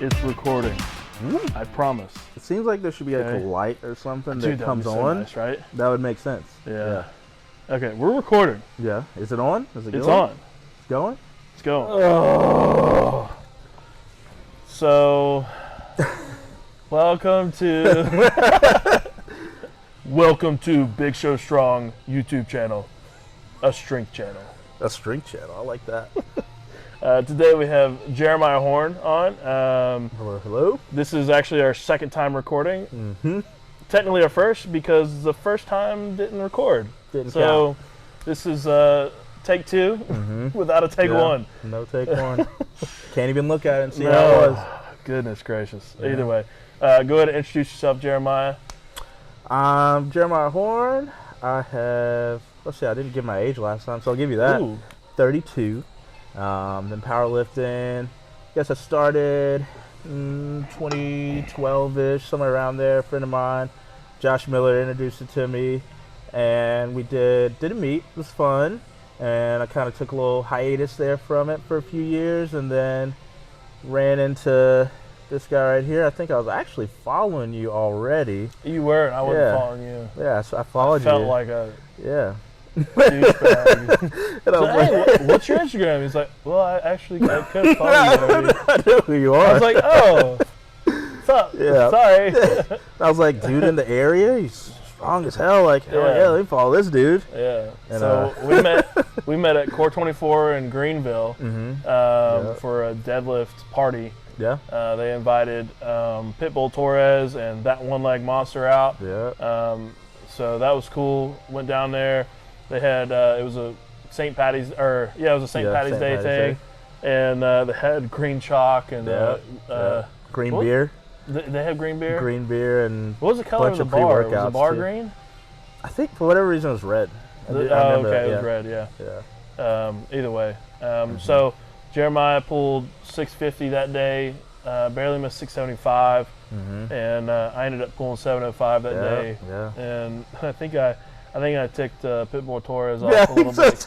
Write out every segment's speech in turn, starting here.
It's recording. Ooh. I promise. It seems like there should be like a light or something that comes so on. nice, right? That would make sense. Yeah. Okay, we're recording. Yeah. Is it on? Is it going? It's on. It's going? It's going. Oh. So, welcome to Big Show Strong YouTube channel, a strength channel. A strength channel. I like that. Today we have Jeremiah Horne on. Hello. This is actually our second time recording. Mm-hmm. Technically our first because the first time didn't record. Didn't count. This is take two without a take one. No take one. Can't even look at it and see how it was. Goodness gracious. Yeah. Either way. Go ahead and introduce yourself, Jeremiah. I'm Jeremiah Horne. I have, let's see, I didn't give my age last time, so I'll give you that. Ooh. 32. Then powerlifting. Guess I started 2012-ish, somewhere around there. A friend of mine, Josh Miller, introduced it to me, and we did a meet. It was fun, and I kind of took a little hiatus there from it for a few years, and then ran into this guy right here. I think I was actually following you already. You were, and I wasn't following you. Yeah, so I followed you. Felt like a douchebag. So, hey, what's your Instagram? He's like, well, I could follow you already. I know who you are. I was like, oh, what's up? Yeah. Sorry. I was like, dude in the area, he's strong as hell. Like, hell yeah, let me follow this dude. Yeah. And, so we met at Core 24 in Greenville for a deadlift party. Yeah. They invited Pitbull Torres and that one leg monster out. Yeah. So that was cool. Went down there. They had it was a St. Patty's Patty's Day thing, and they had green chalk and green beer. They have green beer. Green beer and what was the color of the bar? Was the bar green? I think for whatever reason it was red. It was red. Yeah. Either way, so Jeremiah pulled 650 that day. Barely missed 675, and I ended up pulling 705 that day. Yeah. And I think I ticked Pitbull Torres off a little bit.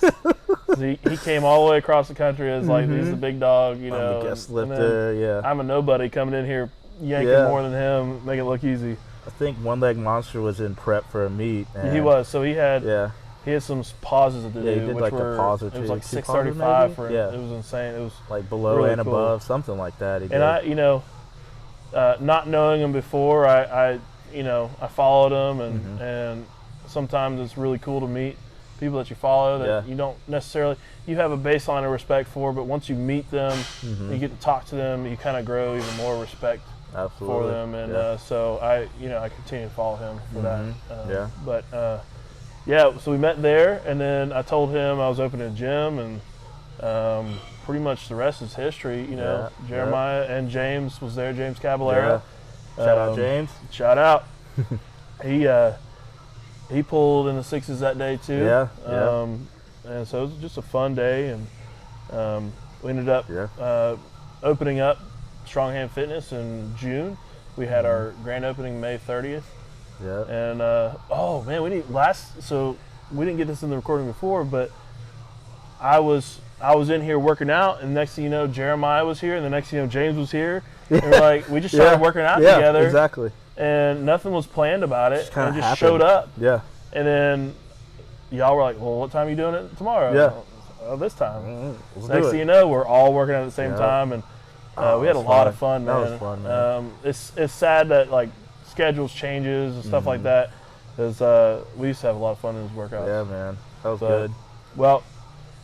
He came all the way across the country as like he's the big dog, you know. I'm the guest lifter, I'm a nobody coming in here yanking more than him, make it look easy. I think One Leg Monster was in prep for a meet. He was, so he had some pauses to do. Yeah, he did like a pause or two. It was like 635 for him. Yeah. It was insane. It was like below really and cool. Above, something like that. He did. I, not knowing him before, I followed him, and sometimes it's really cool to meet people that you follow that you don't necessarily, you have a baseline of respect for, but once you meet them, you get to talk to them, you kind of grow even more respect for them, and so I continue to follow him for that. So we met there, and then I told him I was opening a gym, and pretty much the rest is history. Jeremiah and James was there. James Caballero. Shout out James. Shout out. He pulled in the sixes that day too. And so it was just a fun day, and we ended up opening up Strong Hand Fitness in June. We had our grand opening May 30th. Yeah. And so we didn't get this in the recording before, but I was in here working out, and the next thing you know, Jeremiah was here, and the next thing you know, James was here, and we just started working out together. Yeah, exactly. And nothing was planned about it. It just showed up. Yeah. And then y'all were like, well, what time are you doing it tomorrow? Yeah. This time. Next thing you know, we're all working at the same time, and we had a lot of fun, man. That was fun, man. It's sad that like schedules changes and stuff like that, because we used to have a lot of fun in these workouts. Yeah, man. That was good. Well,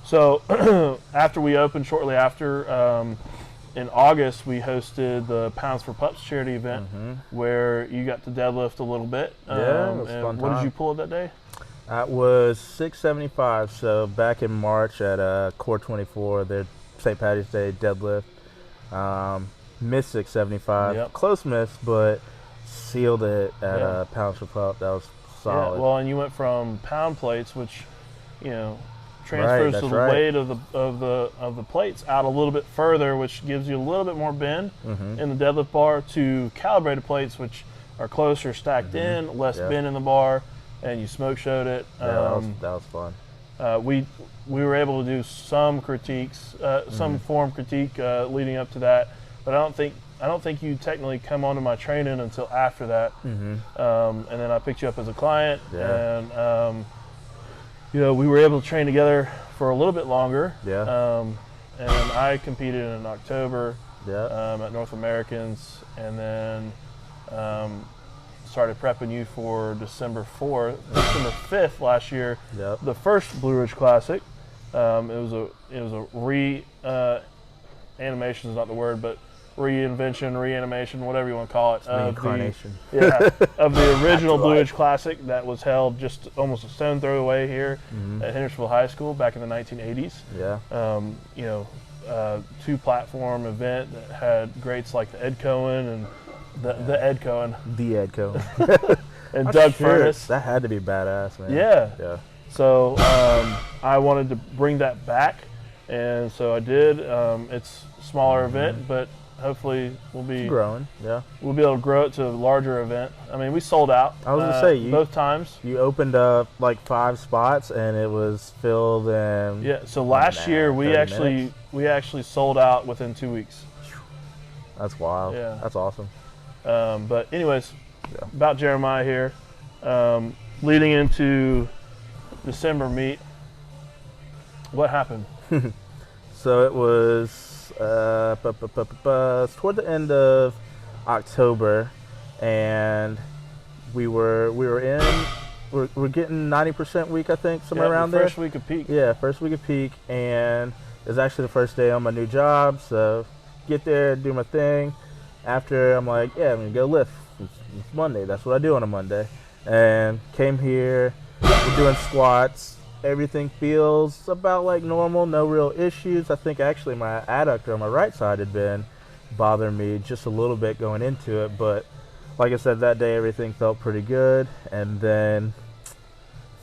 so after we opened, shortly after, in August, we hosted the Pounds for Pups charity event where you got to deadlift a little bit. It was a fun time. What did you pull that day? That was 675. So back in March at Core 24, their St. Patty's Day deadlift. Missed 675. Yep. Close miss, but sealed it at Pounds for Pup. That was solid. Yeah, well, and you went from pound plates, which, transfers the weight of the plates out a little bit further, which gives you a little bit more bend in the deadlift bar, to calibrated plates, which are closer stacked in, less bend in the bar, and you smoke showed it. That was fun. We were able to do some critiques, some form critique leading up to that, but I don't think I don't think you technically come onto my training until after that. And then I picked you up as a client, and we were able to train together for a little bit longer. And I competed in October at North Americans, and then started prepping you for December 5th last year, the first Blue Ridge Classic. It was a animation is not the word, but reanimation, whatever you want to call it, reincarnation. Of the original Blue Ridge Classic that was held just almost a stone throw away here at Hendersonville High School back in the 1980s. Two-platform event that had greats like the Ed Cohen and the Ed Cohen. The Ed Cohen. And Doug Furness. That had to be badass, man. Yeah. So I wanted to bring that back, and so I did. It's a smaller event, but hopefully we'll be growing. We'll be able to grow it to a larger event. I mean, we sold out. I was gonna say both times. You opened up like 5 spots, and it was filled in. So last year we actually sold out within 2 weeks. That's wild. Yeah. That's awesome. But anyways, about Jeremiah here, leading into December meet, what happened? So it was toward the end of October, and we're getting 90% week, I think, somewhere around there. First week of peak. Yeah, first week of peak, and it was actually the first day on my new job. So get there, do my thing. After, I'm like, I'm gonna go lift. It's Monday. That's what I do on a Monday. And came here. We're doing squats. Everything feels about like normal. No real issues. I think actually my adductor on my right side had been bothering me just a little bit going into it. But like I said, that day everything felt pretty good. And then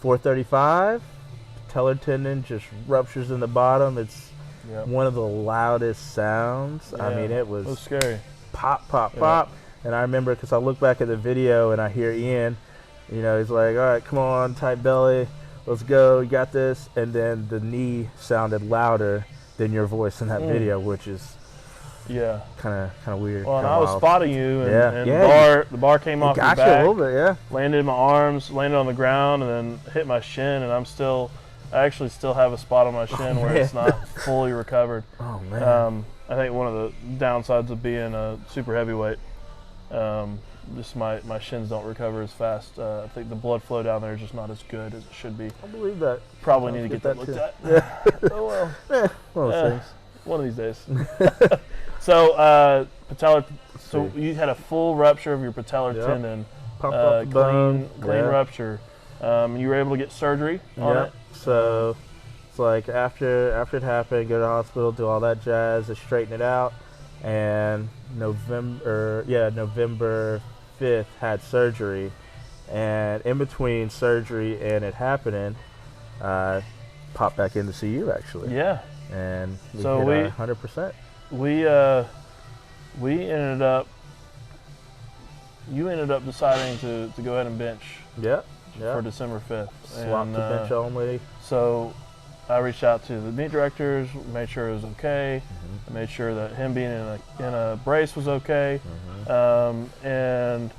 4:35, patellar tendon just ruptures in the bottom. It's one of the loudest sounds. I mean, it was scary. Pop, pop, pop. And I remember because I look back at the video and I hear Ian, he's like, all right, come on, tight belly, let's go, you got this. And then the knee sounded louder than your voice in that video, which is kind of weird. Well, and I was spotting you, and the bar came off your back. Got you a little bit, landed in my arms, landed on the ground, and then hit my shin, and I actually still have a spot on my shin where it's not fully recovered. Oh, man. I think one of the downsides of being a super heavyweight, just my shins don't recover as fast. I think the blood flow down there is just not as good as it should be. I believe that. Probably need to get that looked at. Oh well. One of those things. One of these days. So patellar. So you had a full rupture of your patellar tendon. Popped off the bone. Clean rupture. You were able to get surgery on it. So it's like after it happened, go to the hospital, do all that jazz, to straighten it out, and November 5th had surgery, and in between surgery and it happening, popped back in to see you actually. Yeah. And we so hit 100%. We ended up. You ended up deciding to go ahead and bench. Yeah. For December 5th. Swap to bench only. So I reached out to the meet directors, made sure it was okay, made sure that him being in a brace was okay, and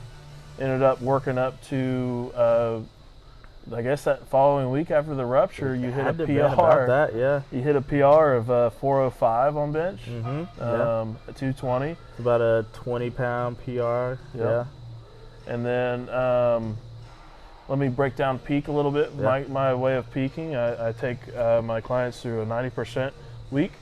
ended up working up to, I guess that following week after the rupture, you hit a PR. You hit a PR of 405 on bench, at 220. It's about a 20-pound PR. Yeah. And then let me break down peak a little bit. My way of peaking, I take my clients through a 90% week,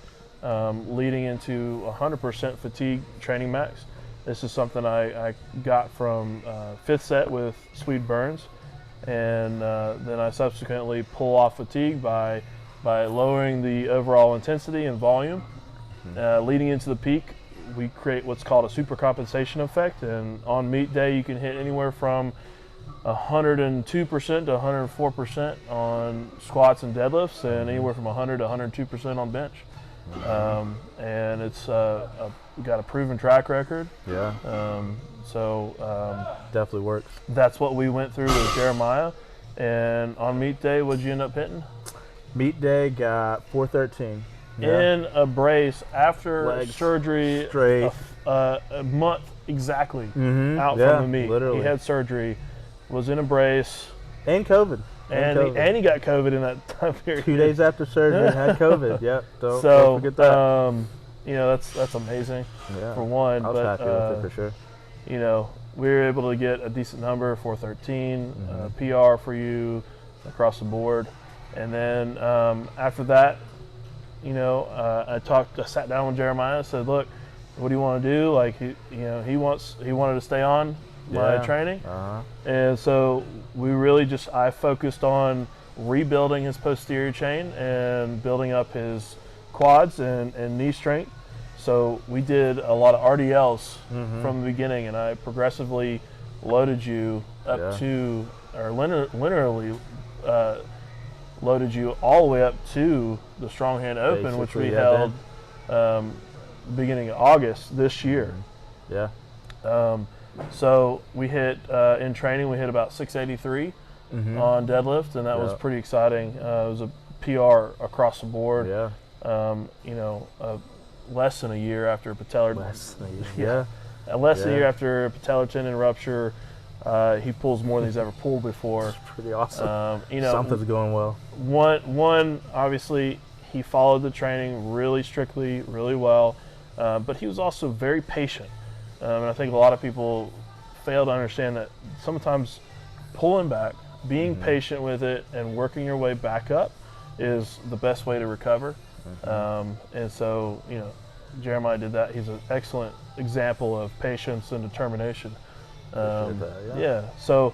leading into 100% fatigue training max. This is something I got from fifth set with Swede Burns, and then I subsequently pull off fatigue by lowering the overall intensity and volume. Leading into the peak, we create what's called a supercompensation effect, and on meet day you can hit anywhere from 102% to 104% on squats and deadlifts, and anywhere from 100 to 102% on bench. And it's got a proven track record. Definitely works. That's what we went through with Jeremiah. And on meet day, what'd you end up hitting? Meet day got 413. In a brace after legs surgery, straight, a month exactly out from the meet. Literally. He had surgery, was in a brace. And COVID. And he got COVID in that time period. 2 days after surgery, had COVID. Yep. Don't forget that. You know, that's amazing for one. I was happy with it for sure. You know, we were able to get a decent number, 413, PR for you across the board. And then after that, you know, I sat down with Jeremiah and said, look, what do you want to do? Like, he wanted to stay on my training. And so I focused on rebuilding his posterior chain and building up his quads and knee strength. So we did a lot of RDLs from the beginning, and I progressively loaded you up to, or linearly loaded you all the way up to the strong hand open, basically, which we held beginning of August this year. So we hit, in training, we hit about 683 on deadlift, and that was pretty exciting. It was a PR across the board. You know, less than a year after Patellar. Less than a year. Less than a year after Patellar tendon rupture. He pulls more than he's ever pulled before. It's pretty awesome. You know, something's going well. One, obviously, he followed the training really strictly, really well, but he was also very patient. And I think a lot of people fail to understand that sometimes pulling back, being patient with it, and working your way back up is the best way to recover. And so, you know, Jeremiah did that. He's an excellent example of patience and determination. So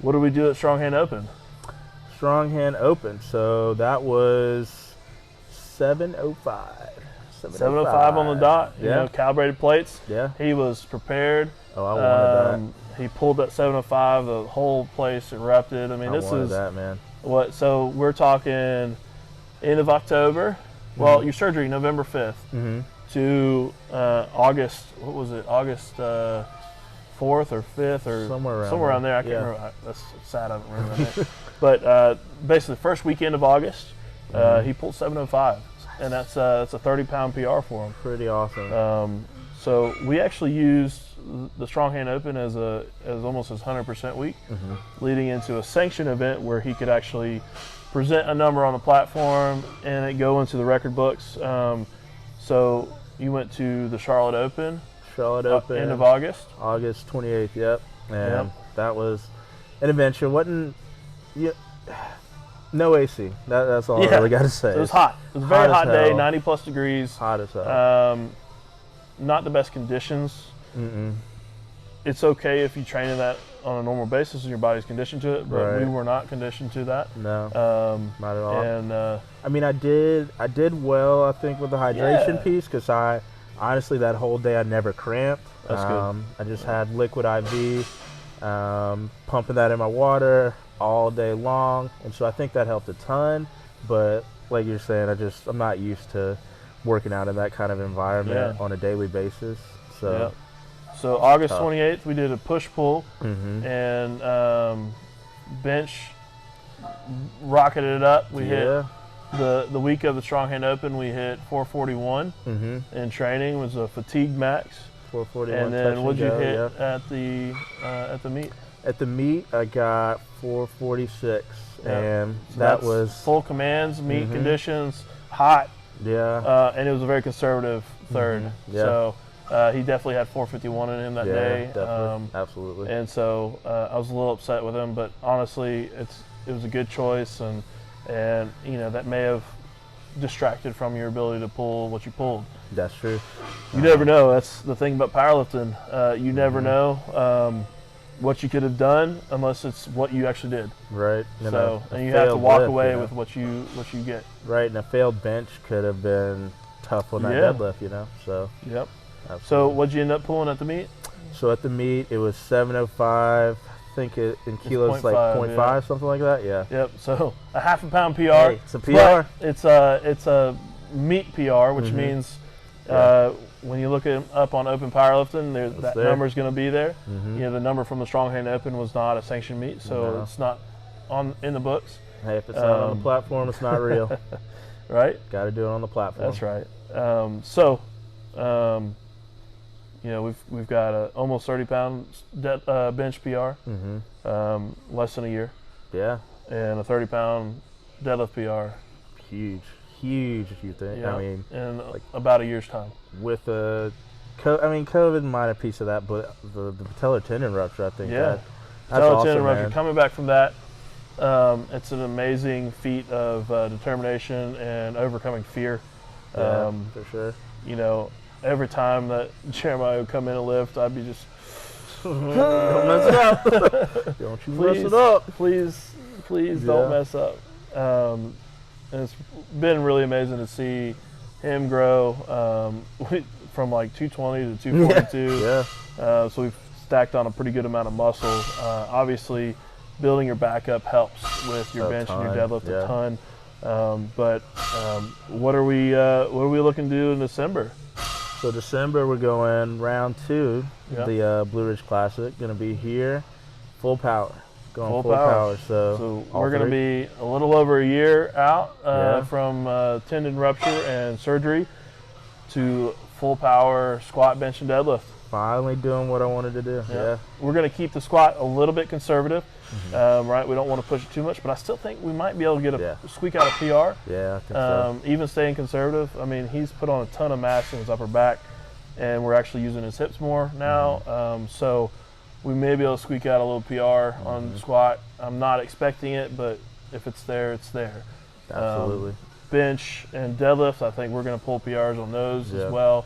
what do we do at Strong Hand Open? Strong Hand Open. So that was 7:05. 7:05 on the dot. You know, calibrated plates. He was prepared. Oh, I wanted that. He pulled that 7:05. The whole place erupted. I mean, this is that, man. What? So we're talking end of October. Well, your surgery November 5th to August. What was it? August 4th or 5th or somewhere around there. I can't remember. That's sad. I don't remember that. But basically, the first weekend of August, he pulled 7:05, and that's a 30-pound PR for him. Pretty awesome. So we actually used the Strong Hand Open as almost his 100% week, leading into a sanctioned event where he could actually present a number on the platform and it go into the record books. So you went to the Charlotte Open. End of August. August 28th. Yep. And that was an adventure. No AC. That's all I really got to say. It was hot. It was a very hot day. 90+ degrees. Hot as hell. Not the best conditions. It's okay if you train in that on a normal basis and your body's conditioned to it, but we were not conditioned to that. No, not at all. And I mean, I did well, I think, with the hydration piece, because I honestly, that whole day I never cramped. That's good. I just had liquid IV, pumping that in my water all day long, and so I think that helped a ton. But like you're saying, I'm not used to working out in that kind of environment on a daily basis. So. So August 28th, we did a push-pull and bench, rocketed it up. We hit the week of the Strong Hand Open, we hit 441 in training. It was a fatigue max. 441. And then what'd you hit at the meet? At the meet, I got 446, and so that was full commands, meet conditions, hot. And it was a very conservative third. So. He definitely had 451 in him that day. Definitely. Absolutely. And so I was a little upset with him, but honestly, it was a good choice, and you know, that may have distracted from your ability to pull what you pulled. That's true. You never know. That's the thing about powerlifting. You never know what you could have done unless it's what you actually did. Right. And you have to walk away with what you get. Right. And a failed bench could have been tough on that deadlift, you know. So. Yep. Absolutely. So what'd you end up pulling at the meet? So at the meet, it was 705. I think in kilos, like 0.5, something like that. Yeah. Yep. So a half a pound PR. Hey, it's a PR. It's a meet PR, which means when you look it up on Open Powerlifting, that number is going to be there. You know, the number from the Strong Hand Open was not a sanctioned meet, so it's not in the books. Hey, if it's not on the platform, it's not real. Right. Got to do it on the platform. That's right. we've got a almost 30-pound bench PR, less than a year. Yeah. And a 30-pound deadlift PR. Huge, if you think. Yeah. I mean, in about a year's time. With COVID might have a piece of that, but the patellar tendon rupture, I think. Yeah. That's patellar awesome, tendon rupture. man. Coming back from that, it's an amazing feat of determination and overcoming fear. Yeah, for sure. Every time that Jeremiah would come in and lift, I'd be just, don't mess it up. Don't you mess it up. Please don't mess up. And it's been really amazing to see him grow from like 220 to 242. Yeah. So we've stacked on a pretty good amount of muscle. Obviously, building your back up helps with your bench and your deadlift a ton. But what are we looking to do in December? So December we're going round 2, the Blue Ridge Classic. Going to be here, full power. Going full power. So we're going to be a little over a year out from tendon rupture and surgery to full power squat, bench, and deadlift. Finally doing what I wanted to do. Yeah. We're going to keep the squat a little bit conservative, right? We don't want to push it too much, but I still think we might be able to get squeak out a PR. Yeah, I think so. Even staying conservative. I mean, he's put on a ton of mass in his upper back, and we're actually using his hips more now. So we may be able to squeak out a little PR on squat. I'm not expecting it, but if it's there, it's there. Absolutely. Bench and deadlift, I think we're going to pull PRs on those as well.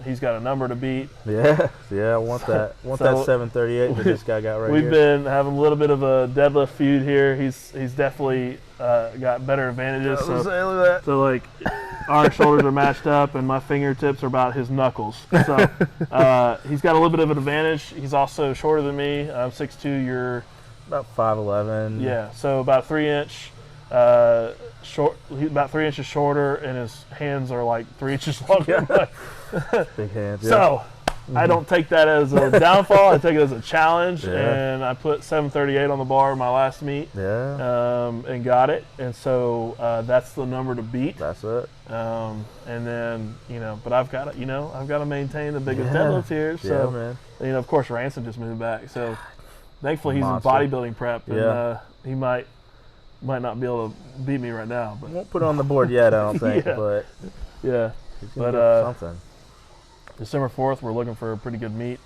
He's got a number to beat. Yeah, I want that. That 738 that this guy got right here. We've been having a little bit of a deadlift feud here. He's definitely got better advantages. So like our shoulders are matched up and my fingertips are about his knuckles. So he's got a little bit of an advantage. He's also shorter than me. I'm 6'2", you're about 5'11". Yeah, so about 3-inch short. He's about 3 inches shorter, and his hands are like 3 inches longer. Big hands. Yeah. So I don't take that as a downfall. I take it as a challenge, and I put 738 on the bar in my last meet. And got it. And so that's the number to beat. That's it. And then but I've got to maintain the biggest deadlift here. So man. Of course, Ransom just moved back. So thankfully he's in bodybuilding prep, and he might not be able to beat me right now, but won't put it on the board yet, I don't think. But something. December 4th, we're looking for a pretty good meet.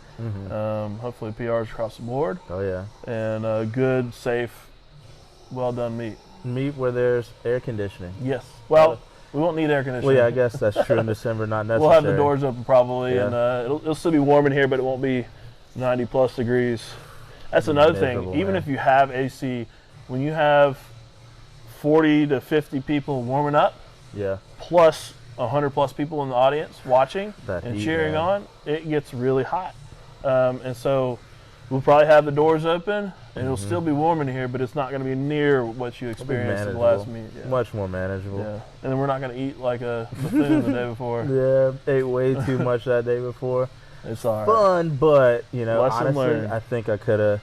Hopefully PRs across the board. Oh yeah. And a good, safe, well done meet. Meet where there's air conditioning. Yes. Well, we won't need air conditioning. Well, yeah, I guess that's true in December. Not necessary. We'll have the doors open probably, and it'll still be warm in here, but it won't be 90 plus degrees. That's another thing. Even if you have AC, when you have 40 to 50 people warming up, plus 100 plus people in the audience watching and cheering on, it gets really hot. And so we'll probably have the doors open, and it'll still be warm in here, but it's not going to be near what you experienced in the last meet. Much more manageable. Yeah. And then we're not going to eat like a buffoon the day before. Ate way too much that day before. It's all right. Fun, but honestly, I think I could have.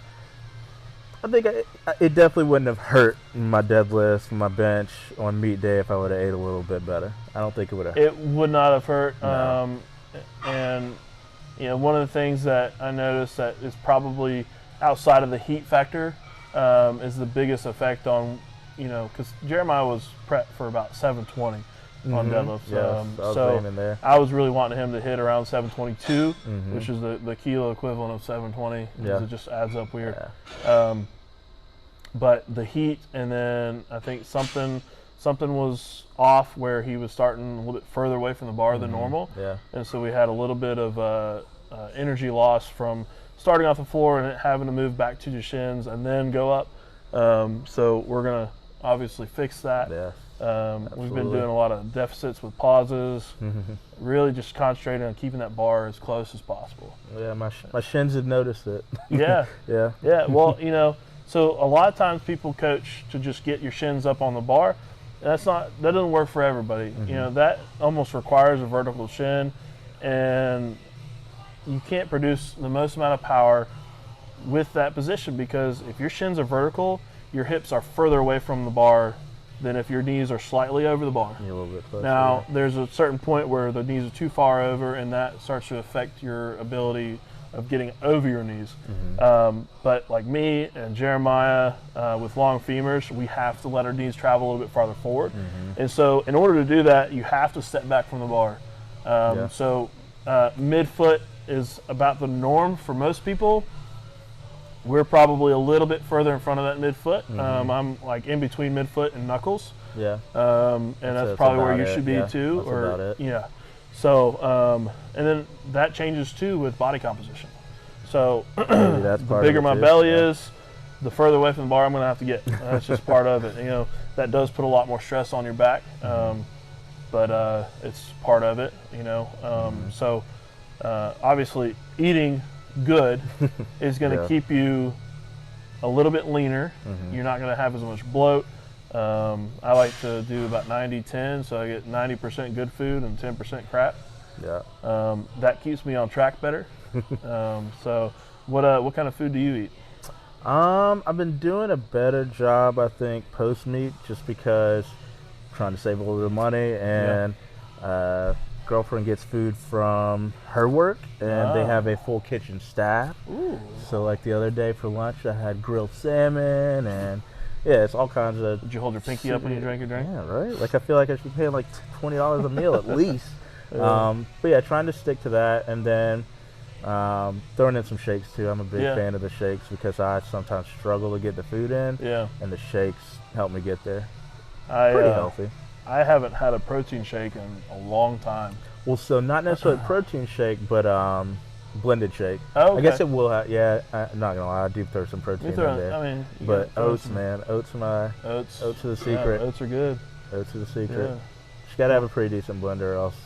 It definitely wouldn't have hurt my deadlift, my bench on meet day if I would have ate a little bit better. I don't think it would have. It would not have hurt. No. And one of the things that I noticed that is probably outside of the heat factor is the biggest effect on, because Jeremiah was prepped for about 720 on deadlifts. So I was really wanting him to hit around 722, which is the kilo equivalent of 720, because it just adds up weird. But the heat, and then I think something was off where he was starting a little bit further away from the bar than normal. And so we had a little bit of energy loss from starting off the floor and having to move back to the shins and then go up. So we're going to obviously fix that. We've been doing a lot of deficits with pauses, really just concentrating on keeping that bar as close as possible. Yeah, my shins have noticed it. Well, so a lot of times people coach to just get your shins up on the bar. That doesn't work for everybody. That almost requires a vertical shin, and you can't produce the most amount of power with that position, because if your shins are vertical, your hips are further away from the bar than if your knees are slightly over the bar. Yeah, a little bit closer. Now, there's a certain point where the knees are too far over, and that starts to affect your ability of getting over your knees. But like me and Jeremiah, with long femurs, we have to let our knees travel a little bit farther forward. And so in order to do that, you have to step back from the bar. So midfoot is about the norm for most people. We're probably a little bit further in front of that midfoot. I'm like in between midfoot and knuckles. Yeah. And that's probably where you should be too. That's about it. Yeah. So, and then that changes too with body composition. So the bigger my belly is, the further away from the bar I'm going to have to get. That's just part of it. You know, that does put a lot more stress on your back, but it's part of it. You know, so obviously eating good is going to keep you a little bit leaner. You're not going to have as much bloat. I like to do about 90-10, so I get 90% good food and 10% crap. Yeah. That keeps me on track better. So what kind of food do you eat? I've been doing a better job, I think, post-meet, just because I'm trying to save a little bit of money, and girlfriend gets food from her work, and they have a full kitchen staff. Ooh. So like the other day for lunch, I had grilled salmon, and yeah, it's all kinds of... Did you hold your pinky up when you drank your drink? Yeah, right? Like, I feel like I should be paying like $20 a meal at least. But yeah, trying to stick to that, and then throwing in some shakes too. I'm a big fan of the shakes because I sometimes struggle to get the food in, and the shakes help me get there. Pretty healthy. I haven't had a protein shake in a long time. Well, so not necessarily protein shake, but blended shake. Oh, okay. I guess it will have, I'm not gonna lie, I do throw some protein in there. I mean, but oats, man, oats are the secret. Oats are good. Oats are the secret. You gotta have a pretty decent blender, or else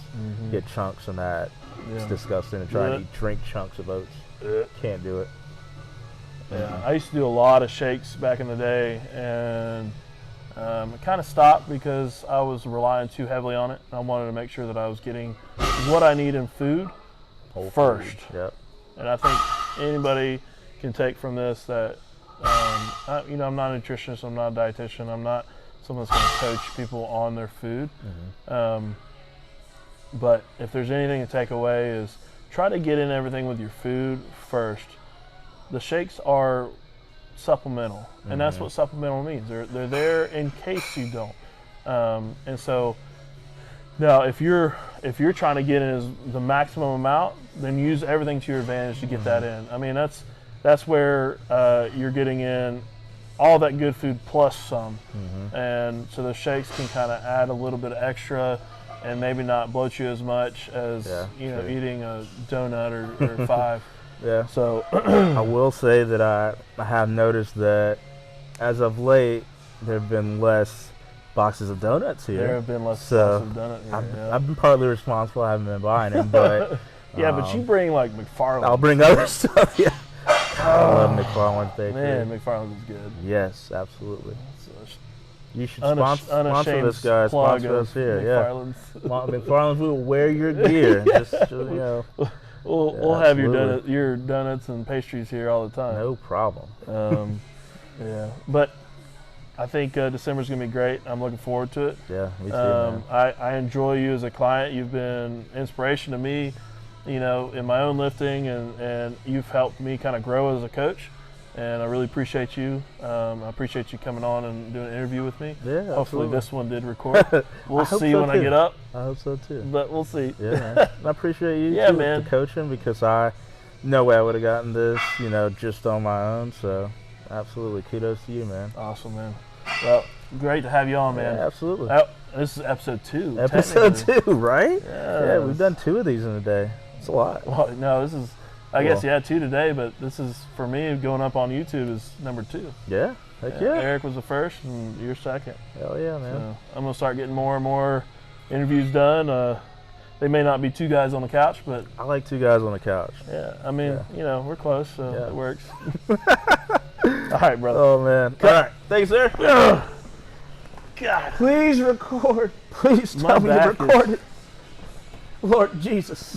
get chunks in that. It's disgusting to try to drink chunks of oats. Can't do it. Yeah, I used to do a lot of shakes back in the day, and I kind of stopped because I was relying too heavily on it. I wanted to make sure that I was getting what I need in food first. Yep. And I think anybody can take from this that, I'm not a nutritionist, I'm not a dietitian, I'm not someone that's going to coach people on their food. But if there's anything to take away is try to get in everything with your food first. The shakes are supplemental, and that's what supplemental means. They're there in case you don't. And so now if you're trying to get in the maximum amount, then use everything to your advantage to get that in. I mean, that's where you're getting in all that good food plus some. And so the shakes can kind of add a little bit of extra and maybe not bloat you as much as eating a donut or 5. Yeah. So I will say that I have noticed that as of late there have been less boxes of donuts here. There have been less boxes of donuts here. I've been partly responsible. I haven't been buying them, but but you bring like McFarland. I'll bring other stuff. Yeah. I love McFarland bakery. Man, McFarland is good. Yes, absolutely. You should sponsor this guy. Sponsor us here. McFarland's will wear your gear. We'll have your donuts and pastries here all the time. No problem. But I think December's gonna be great. I'm looking forward to it. Yeah, me too. Man. I enjoy you as a client. You've been inspiration to me, in my own lifting, and you've helped me kind of grow as a coach. And I really appreciate you. I appreciate you coming on and doing an interview with me. Yeah, hopefully this one did record. We'll see when I get up. I hope so too. But we'll see. Yeah, man. I appreciate you too, man. for coaching, because no way I would have gotten this, just on my own. So absolutely, kudos to you, man. Awesome, man. Well, great to have you on, man. Yeah, absolutely. This is episode 2. Episode 2, right? Yeah, we've done 2 of these in a day. It's a lot. Well, no, this is... I guess 2 today, but this is, for me, going up on YouTube is number 2. Yeah, heck yeah. Eric was the first, and you're second. Hell yeah, man. So I'm going to start getting more and more interviews done. They may not be 2 guys on the couch, but... I like 2 guys on the couch. Yeah, I mean, we're close, so it works. All right, brother. Oh, man. All right. Thanks, sir. God. Please record. Please tell me you recorded. Lord Jesus.